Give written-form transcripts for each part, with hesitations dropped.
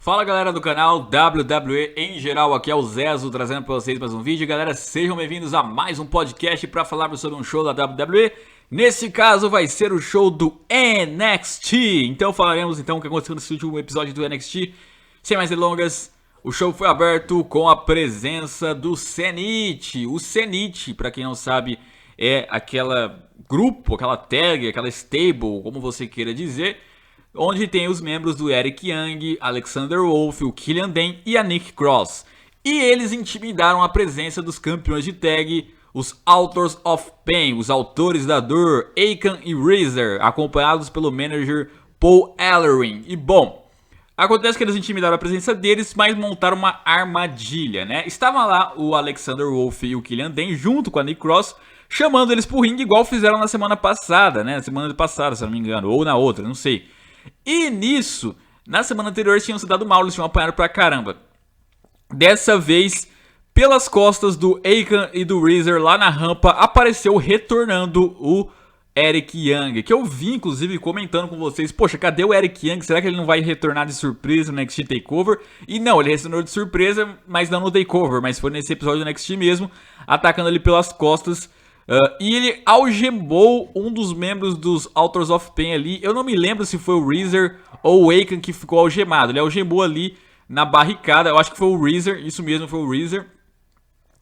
Fala galera do canal WWE em geral, aqui é o Zezo trazendo para vocês mais um vídeo. Galera, sejam bem-vindos a mais um podcast para falarmos sobre um show da WWE. Nesse caso vai ser o show do NXT. Então falaremos então o que aconteceu nesse último episódio do NXT. Sem mais delongas, o show foi aberto com a presença do Zenith. O Zenith, para quem não sabe, é aquela grupo, aquela tag, aquela stable, como você queira dizer, onde tem os membros do Eric Young, Alexander Wolf, o Killian Dane e a Nikki Cross. E eles intimidaram a presença dos campeões de tag, os Authors of Pain, os autores da dor, Akon e Razor, acompanhados pelo manager Paul Ellering. E bom, acontece que eles intimidaram a presença deles, mas montaram uma armadilha, né? Estava lá o Alexander Wolf e o Killian Dane junto com a Nikki Cross, chamando eles pro ringue igual fizeram na semana passada, né? Na semana passada, se eu não me engano, ou na outra, não sei. E nisso, na semana anterior eles tinham se dado mal, eles tinham apanhado pra caramba. Dessa vez, pelas costas do Akon e do Razor lá na rampa, apareceu retornando o Eric Young, que eu vi inclusive comentando com vocês, poxa, cadê o Eric Young? Será que ele não vai retornar de surpresa no NXT TakeOver? E não, ele retornou de surpresa, mas não no TakeOver, mas foi nesse episódio do NXT mesmo, atacando ele pelas costas. E ele algemou um dos membros dos Authors of Pain ali. Eu não me lembro se foi o Razor ou o Akon que ficou algemado. Ele algemou ali na barricada. Eu acho que foi o Razor, isso mesmo, foi o Razor.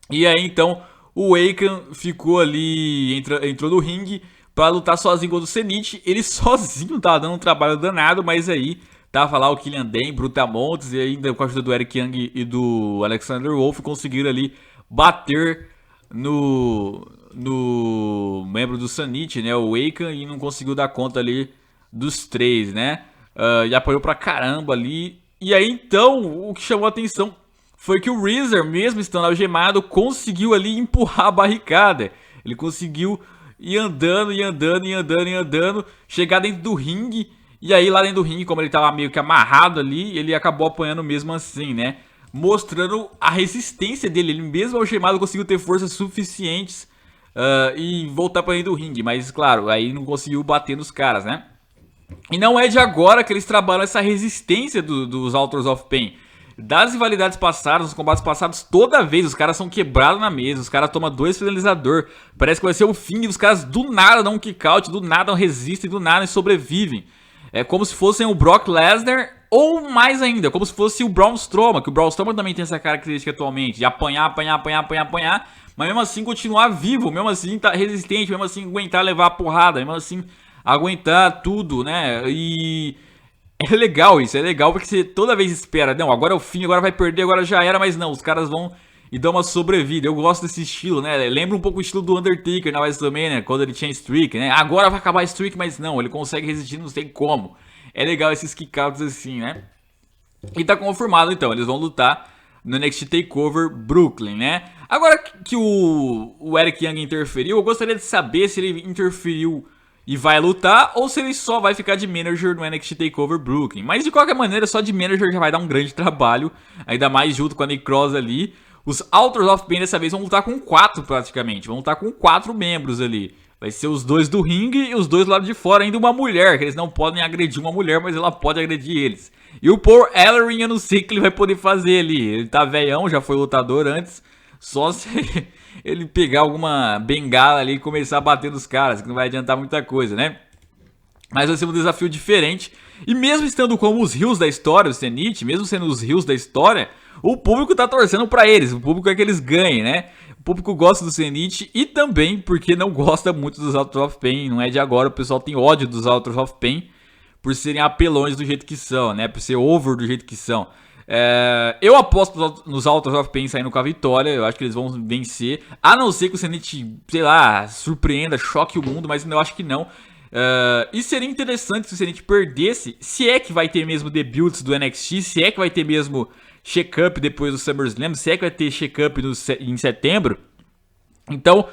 E aí então o Akon ficou ali, entrou no ringue para lutar sozinho contra o Zenith. Ele sozinho tava dando um trabalho danado, mas aí tava lá o Killian Dane, Brutamontes e ainda com a ajuda do Eric Young e do Alexander Wolf conseguiram ali bater no membro do Zenith, né, o Akon, e não conseguiu dar conta ali dos três, né, e apanhou pra caramba ali. E aí então, o que chamou a atenção foi que o Razor, mesmo estando algemado, conseguiu ali empurrar a barricada. Ele conseguiu ir andando, chegar dentro do ringue, e aí lá dentro do ringue, como ele tava meio que amarrado ali, ele acabou apanhando mesmo assim, né, mostrando a resistência dele. Ele mesmo algemado conseguiu ter forças suficientes e voltar para dentro do ringue, mas claro, aí não conseguiu bater nos caras, né? E não é de agora que eles trabalham essa resistência dos Authors of Pain. Das rivalidades passadas, nos combates passados, toda vez os caras são quebrados na mesa, os caras tomam 2 finalizador, parece que vai ser o fim, e os caras do nada dão um kick out, do nada resistem, do nada sobrevivem. É como se fossem o Brock Lesnar, ou mais ainda, como se fosse o Braun Strowman, que o Braun Strowman também tem essa característica atualmente, de apanhar, mas mesmo assim continuar vivo, mesmo assim tá resistente, mesmo assim aguentar levar a porrada, mesmo assim aguentar tudo, né? E é legal isso, é legal porque você toda vez espera, não, agora é o fim, agora vai perder, agora já era, mas não, os caras vão e dão uma sobrevida. Eu gosto desse estilo, né? Lembra um pouco o estilo do Undertaker na WrestleMania, quando ele tinha streak, né? Agora vai acabar a streak, mas não, ele consegue resistir, não sei como. É legal esses kickouts assim, né? E tá confirmado então, eles vão lutar no NXT TakeOver Brooklyn, né? Agora que o Eric Young interferiu, eu gostaria de saber se ele interferiu e vai lutar, ou se ele só vai ficar de manager no NXT TakeOver Brooklyn. Mas de qualquer maneira, só de manager já vai dar um grande trabalho, ainda mais junto com a Nikki Cross ali. Os Authors of Pain dessa vez vão lutar com 4 praticamente, vão lutar com 4 membros ali. Vai ser os 2 do ringue e os 2 do lado de fora, ainda uma mulher, que eles não podem agredir uma mulher, mas ela pode agredir eles. E o Paul Ellering, eu não sei o que ele vai poder fazer ali. Ele tá velhão, já foi lutador antes, só se ele pegar alguma bengala ali e começar a bater nos caras, que não vai adiantar muita coisa, né? Mas vai ser um desafio diferente. E mesmo estando como os heels da história, o Zenith, mesmo sendo os heels da história, o público tá torcendo pra eles. O público é que eles ganhem, né? O público gosta do Zenith e também porque não gosta muito dos Authors of Pain. Não é de agora, o pessoal tem ódio dos Authors of Pain por serem apelões do jeito que são, né? Por ser over do jeito que são. Eu aposto nos Authors of Pain saindo com a vitória. Eu acho que eles vão vencer. A não ser que o Zenith, sei lá, surpreenda, choque o mundo, mas eu acho que não. E seria interessante se o Zenith perdesse, se é que vai ter mesmo debuts do NXT, se é que vai ter mesmo check-up depois do SummerSlam, se é que vai ter check-up em setembro. Então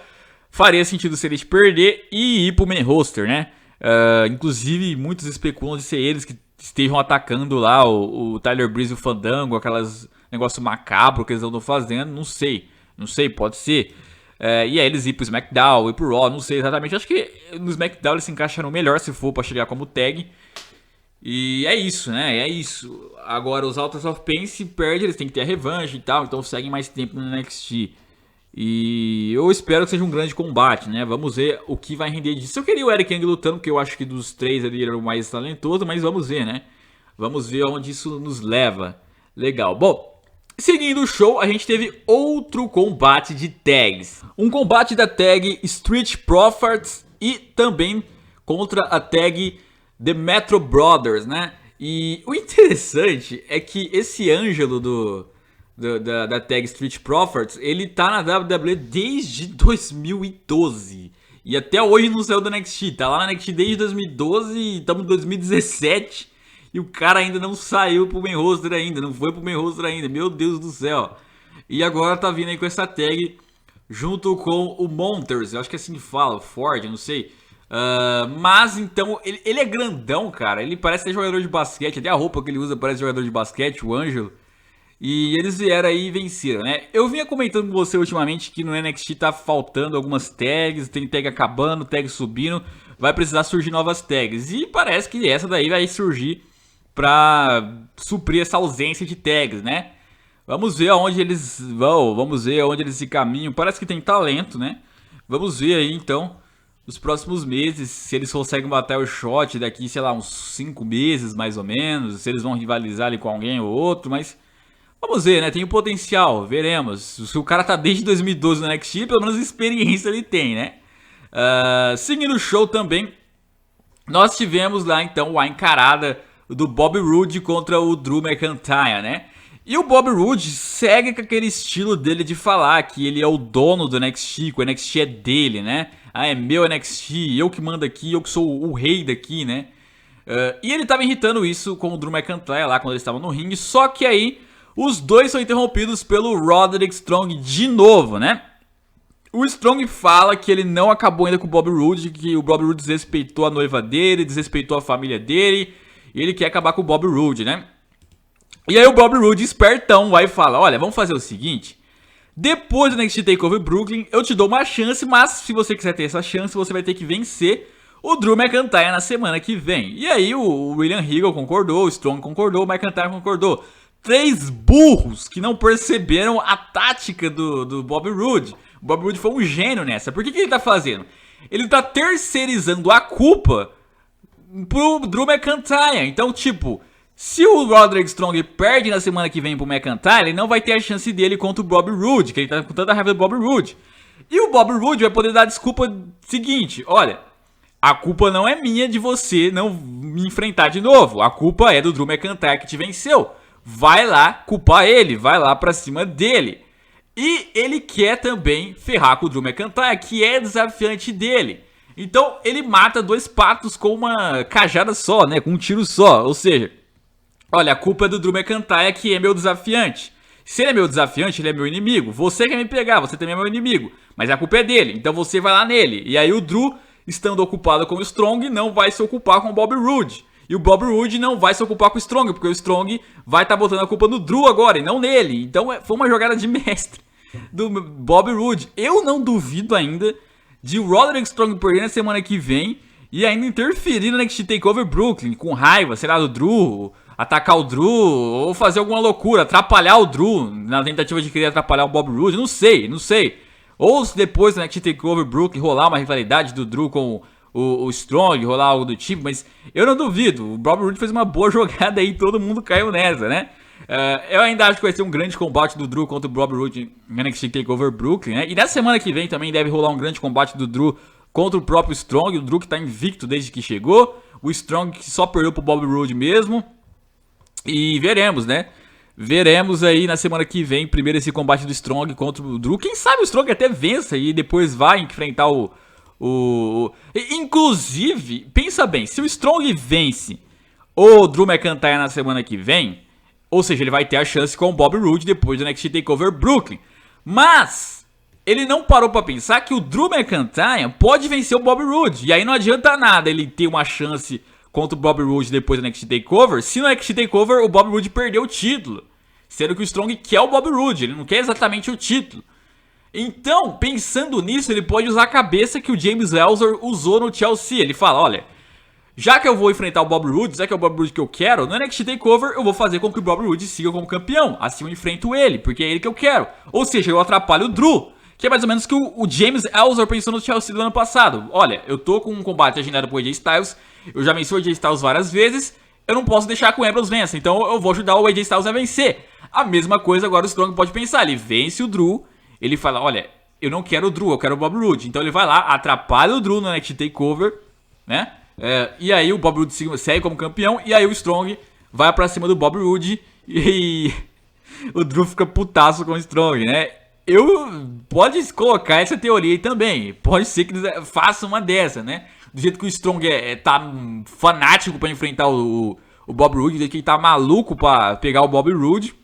faria sentido o Zenith perder e ir pro main roster, né? Inclusive muitos especulam de ser eles que estejam atacando lá o Tyler Breeze e o Fandango, aquelas negócio macabro que eles andam fazendo, não sei, pode ser. E aí eles ir pro SmackDown, ir pro Raw, não sei exatamente. Acho que no SmackDown eles se encaixaram melhor se for pra chegar como tag. E é isso, né? É isso. Agora os Authors of Pain se perde, eles têm que ter a revanche e tal, então seguem mais tempo no NXT. E eu espero que seja um grande combate, né? Vamos ver o que vai render disso. Eu queria o Eric Young lutando, porque eu acho que dos três ali ele era o mais talentoso, mas vamos ver, né? Vamos ver onde isso nos leva. Legal. Bom, seguindo o show, a gente teve outro combate de tags. Um combate da tag Street Profits e também contra a tag The Metro Brothers, né? E o interessante é que esse Ângelo da tag Street Profits, ele tá na WWE desde 2012. E até hoje não saiu do NXT. Tá lá na NXT desde 2012 e estamos em 2017. E o cara ainda não saiu pro main roster ainda. Não foi pro main roster ainda. Meu Deus do céu. E agora tá vindo aí com essa tag junto com o Monters. Eu acho que é assim que fala. Ford, não sei. Mas então, ele é grandão, cara. Ele parece ser jogador de basquete. Até a roupa que ele usa parece jogador de basquete, o Ângelo. E eles vieram aí e venceram, né? Eu vinha comentando com você ultimamente que no NXT tá faltando algumas tags, tem tag acabando, tag subindo, vai precisar surgir novas tags. E parece que essa daí vai surgir pra suprir essa ausência de tags, né? Vamos ver aonde eles vão, vamos ver aonde eles se caminham. Parece que tem talento, né? Vamos ver aí então, nos próximos meses, se eles conseguem bater o shot daqui, sei lá, uns 5 meses mais ou menos, se eles vão rivalizar ali com alguém ou outro, mas vamos ver, né? Tem o potencial, veremos. Se o cara tá desde 2012 no NXT, pelo menos experiência ele tem, né? Seguindo o show também, nós tivemos lá então a encarada do Bobby Roode contra o Drew McIntyre, né? E o Bobby Roode segue com aquele estilo dele de falar que ele é o dono do NXT, que o NXT é dele, né? Ah, é meu NXT, eu que mando aqui, eu que sou o rei daqui, né? E ele tava irritando isso com o Drew McIntyre lá quando eles estavam no ringue, só que aí os dois são interrompidos pelo Roderick Strong de novo, né? O Strong fala que ele não acabou ainda com o Bobby Roode, que o Bobby Roode desrespeitou a noiva dele, desrespeitou a família dele, e ele quer acabar com o Bobby Roode, né? E aí o Bobby Roode, espertão, vai e fala, olha, vamos fazer o seguinte, depois do NXT TakeOver Brooklyn, eu te dou uma chance, mas se você quiser ter essa chance, você vai ter que vencer o Drew McIntyre na semana que vem. E aí o William Regal concordou, o Strong concordou, o McIntyre concordou. 3 burros que não perceberam a tática do Bobby Roode. O Bobby Roode foi um gênio nessa. Por que ele tá fazendo? Ele tá terceirizando a culpa pro Drew McIntyre. Então, tipo, se o Roderick Strong perde na semana que vem pro McIntyre, ele não vai ter a chance dele contra o Bobby Roode, que ele tá com tanta raiva do Bobby Roode. E o Bobby Roode vai poder dar a desculpa seguinte, olha, a culpa não é minha de você não me enfrentar de novo. A culpa é do Drew McIntyre que te venceu. Vai lá culpar ele, vai lá pra cima dele. E ele quer também ferrar com o Drew McIntyre, que é desafiante dele. Então ele mata 2 patos com uma cajada só, né? Com um tiro só. Ou seja, olha, a culpa é do Drew McIntyre, que é meu desafiante. Se ele é meu desafiante, ele é meu inimigo. Você quer me pegar, você também é meu inimigo. Mas a culpa é dele, então você vai lá nele. E aí o Drew, estando ocupado com o Strong, não vai se ocupar com o Bobby Roode. E o Bobby Roode não vai se ocupar com o Strong, porque o Strong vai estar botando a culpa no Drew agora e não nele. Então foi uma jogada de mestre do Bobby Roode. Eu não duvido ainda de o Roderick Strong perder na semana que vem e ainda interferir no NXT TakeOver Brooklyn com raiva, sei lá, do Drew, atacar o Drew ou fazer alguma loucura, atrapalhar o Drew na tentativa de querer atrapalhar o Bobby Roode. Não sei. Ou se depois do NXT TakeOver Brooklyn rolar uma rivalidade do Drew com o Strong, rolar algo do tipo, mas eu não duvido. O Bobby Roode fez uma boa jogada aí, todo mundo caiu nessa, né? Eu ainda acho que vai ser um grande combate do Drew contra o Bobby Roode no NXT TakeOver Brooklyn, né? E na semana que vem também deve rolar um grande combate do Drew contra o próprio Strong, o Drew que tá invicto desde que chegou, o Strong que só perdeu pro Bobby Roode mesmo. E veremos, né? Veremos aí na semana que vem, primeiro esse combate do Strong contra o Drew. Quem sabe o Strong até vença e depois vai enfrentar Inclusive, pensa bem, se o Strong vence o Drew McIntyre na semana que vem, ou seja, ele vai ter a chance com o Bobby Roode depois do NXT TakeOver Brooklyn. Mas ele não parou pra pensar que o Drew McIntyre pode vencer o Bobby Roode. E aí não adianta nada ele ter uma chance contra o Bobby Roode depois do NXT TakeOver, se no NXT TakeOver o Bobby Roode perdeu o título. Sendo que o Strong quer o Bobby Roode, ele não quer exatamente o título. Então, pensando nisso, ele pode usar a cabeça que o James Ellsworth usou no Chelsea. Ele fala, olha, já que eu vou enfrentar o Bobby Roode, já que é o Bobby Roode que eu quero, no NXT TakeOver eu vou fazer com que o Bobby Roode siga como campeão. Assim eu enfrento ele, porque é ele que eu quero. Ou seja, eu atrapalho o Drew, que é mais ou menos o que o James Ellsworth pensou no Chelsea do ano passado. Olha, eu tô com um combate agendado pro AJ Styles, eu já venci o AJ Styles várias vezes, eu não posso deixar que o Ambrose vença, então eu vou ajudar o AJ Styles a vencer. A mesma coisa agora o Strong pode pensar, ele vence o Drew, ele fala, olha, eu não quero o Drew, eu quero o Bobby Roode. Então ele vai lá, atrapalha o Drew no NXT TakeOver, né? E aí o Bobby Roode segue como campeão, e aí o Strong vai pra cima do Bobby Roode e o Drew fica putaço com o Strong, né? Pode colocar essa teoria aí também, pode ser que eles façam uma dessa, né? Do jeito que o Strong tá fanático pra enfrentar o Bobby Roode, do jeito que ele tá maluco pra pegar o Bobby Roode,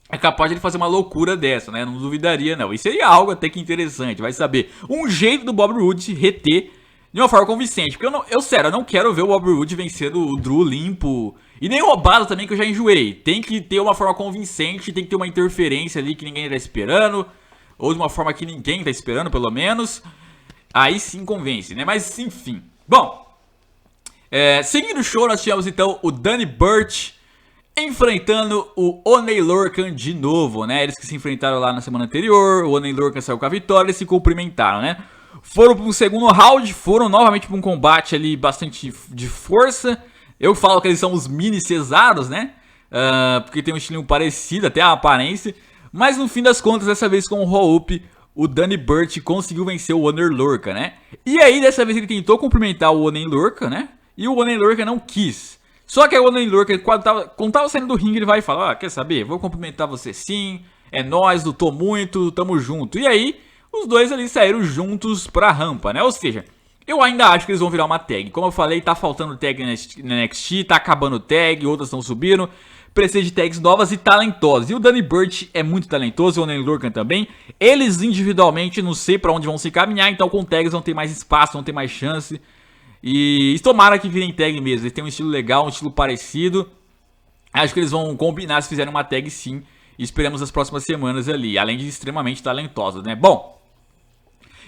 é capaz de ele fazer uma loucura dessa, né? Não duvidaria, não. Isso seria algo até que interessante, vai saber. Um jeito do Bobby Roode reter de uma forma convincente. Porque eu não quero ver o Bobby Roode vencendo o Drew limpo. E nem roubado também, que eu já enjoei. Tem que ter uma forma convincente, tem que ter uma interferência ali que ninguém tá esperando. Ou de uma forma que ninguém tá esperando, pelo menos. Aí sim convence, né? Mas enfim. Bom, seguindo o show, nós tivemos então o Danny Burch enfrentando o Oney Lorcan de novo, né? Eles que se enfrentaram lá na semana anterior, o Oney Lorcan saiu com a vitória e se cumprimentaram, né? Foram para um segundo round, foram novamente para um combate ali bastante de força. Eu falo que eles são os mini Cesaros, né? Porque tem um estilinho parecido, até a aparência. Mas no fim das contas, dessa vez com o roll-up, o Danny Burch conseguiu vencer o Oney Lorcan, né? E aí, dessa vez ele tentou cumprimentar o Oney Lorcan, né? E o Oney Lorcan não quis. Só que o Oney Lorcan, quando tava saindo do ringue, ele vai e fala, quer saber? Vou cumprimentar você sim, é nóis, lutou muito, tamo junto. E aí, os dois ali saíram juntos pra rampa, né? Ou seja, eu ainda acho que eles vão virar uma tag. Como eu falei, tá faltando tag na NXT, tá acabando tag, outras estão subindo. Precisa de tags novas e talentosas. E o Danny Burch é muito talentoso, o Oney Lorcan também. Eles individualmente, não sei pra onde vão se encaminhar, então com tags vão ter mais espaço, vão ter mais chance. E tomara que virem tag mesmo, eles têm um estilo legal, um estilo parecido. Acho que eles vão combinar se fizerem uma tag sim. E esperamos as próximas semanas ali, além de extremamente talentosos, né? Bom,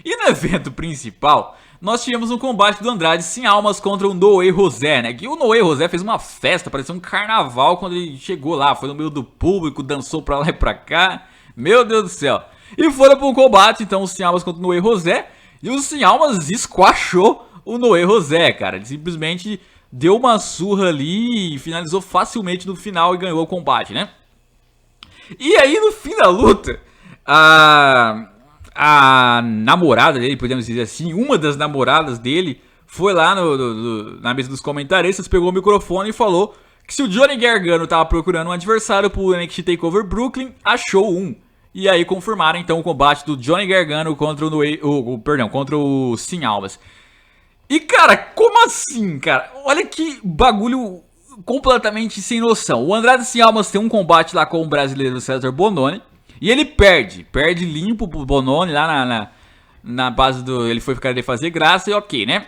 e no evento principal, nós tivemos um combate do Andrade Sem Almas contra o No Way José, né? Que o No Way José fez uma festa, parecia um carnaval quando ele chegou lá. Foi no meio do público, dançou pra lá e pra cá. Meu Deus do céu. E foram pra um combate, então, o Sem Almas contra o No Way José. E o Sem Almas esquachou o No Way José, cara. Ele simplesmente deu uma surra ali e finalizou facilmente no final e ganhou o combate, né? E aí, no fim da luta, a namorada dele, podemos dizer assim, uma das namoradas dele, foi lá na mesa dos comentaristas, pegou o microfone e falou que se o Johnny Gargano tava procurando um adversário pro NXT TakeOver Brooklyn, achou um. E aí confirmaram então o combate do Johnny Gargano contra contra o Sem Almas. E cara, como assim, cara? Olha que bagulho completamente sem noção. O Andrade Sem Almas tem um combate lá com o brasileiro César Bononi. E ele perde limpo pro Bononi lá na base do... Ele foi querer fazer graça e ok, né?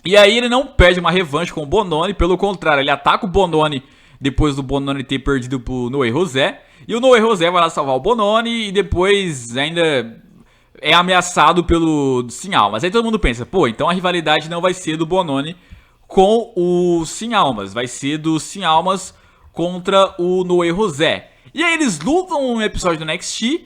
E aí ele não perde uma revanche com o Bononi, pelo contrário, ele ataca o Bononi depois do Bononi ter perdido pro No Way José. E o No Way José vai lá salvar o Bononi e depois ainda é ameaçado pelo Sem Almas. Aí todo mundo pensa, pô, então a rivalidade não vai ser do Bononi com o Sem Almas, vai ser do Sem Almas contra o No Way José. E aí eles lutam um episódio do NXT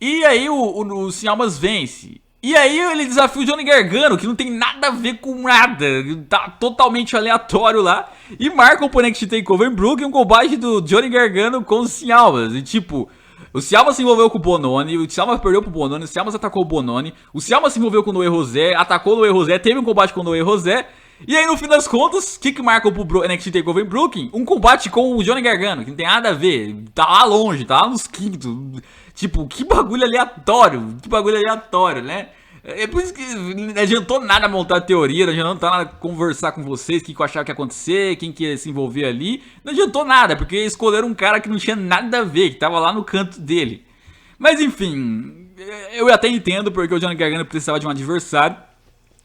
e aí o Sem Almas vence. E aí ele desafia o Johnny Gargano, que não tem nada a ver com nada, tá totalmente aleatório lá. E marca o NXT TakeOver em Brooklyn, um combate do Johnny Gargano com o Sem Almas. E tipo, o Sem Almas se envolveu com o Bononi, o Sem Almas perdeu pro Bononi, o Sem Almas atacou o Bononi, o Sem Almas se envolveu com o No Way José, atacou o No Way José, teve um combate com o No Way José. E aí no fim das contas, o que marca pro NXT TakeOver em Brooklyn? Um combate com o Johnny Gargano, que não tem nada a ver, tá lá longe, tá lá nos quintos. Tipo, que bagulho aleatório, né? É por isso que não adiantou nada montar a teoria, não adiantou nada conversar com vocês, o que eu achava que ia acontecer, quem que ia se envolver ali. Não adiantou nada, porque escolheram um cara que não tinha nada a ver, que tava lá no canto dele. Mas enfim, eu até entendo porque o Johnny Gargano precisava de um adversário.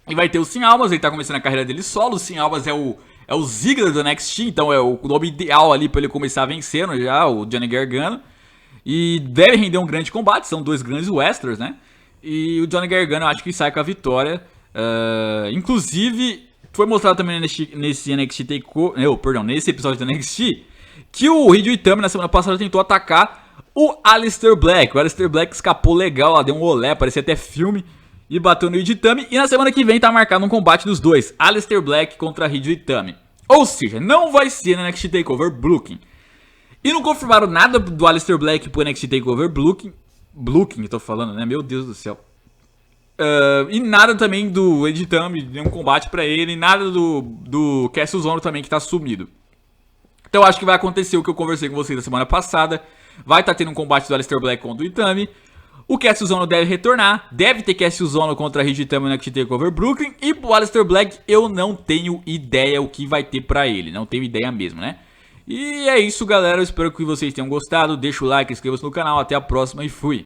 E vai ter o Sem Almas, ele tá começando a carreira dele solo. O Sem Almas é o Ziggler do NXT, então é o nome ideal ali pra ele começar vencendo já, o Johnny Gargano. E deve render um grande combate, são dois grandes wrestlers, né? E o Johnny Gargano eu acho que sai com a vitória. Inclusive, foi mostrado também nesse NXT Takeover, perdão, nesse episódio do NXT, que o Hideo Itami na semana passada tentou atacar o Aleister Black. O Aleister Black escapou legal, lá deu um olé, parecia até filme, e bateu no Hideo Itami. E na semana que vem tá marcado um combate dos dois, Aleister Black contra Hideo Itami. Ou seja, não vai ser no NXT Takeover Brooklyn. E não confirmaram nada do Aleister Black pro NXT Takeover Brooklyn, eu tô falando, né? Meu Deus do céu. E nada também do Hideo Itami, nenhum combate pra ele, nada do Cassius Ohno também, que tá sumido. Então acho que vai acontecer o que eu conversei com vocês na semana passada. Vai estar tendo um combate do Aleister Black contra o Itami. O Cassius Ohno deve retornar. Deve ter Cassius Ohno contra Hideo Itami no NXT Takeover Brooklyn. E pro Aleister Black eu não tenho ideia o que vai ter pra ele. Não tenho ideia mesmo, né? E é isso, galera. Eu espero que vocês tenham gostado. Deixa o like, inscreva-se no canal. Até a próxima e fui!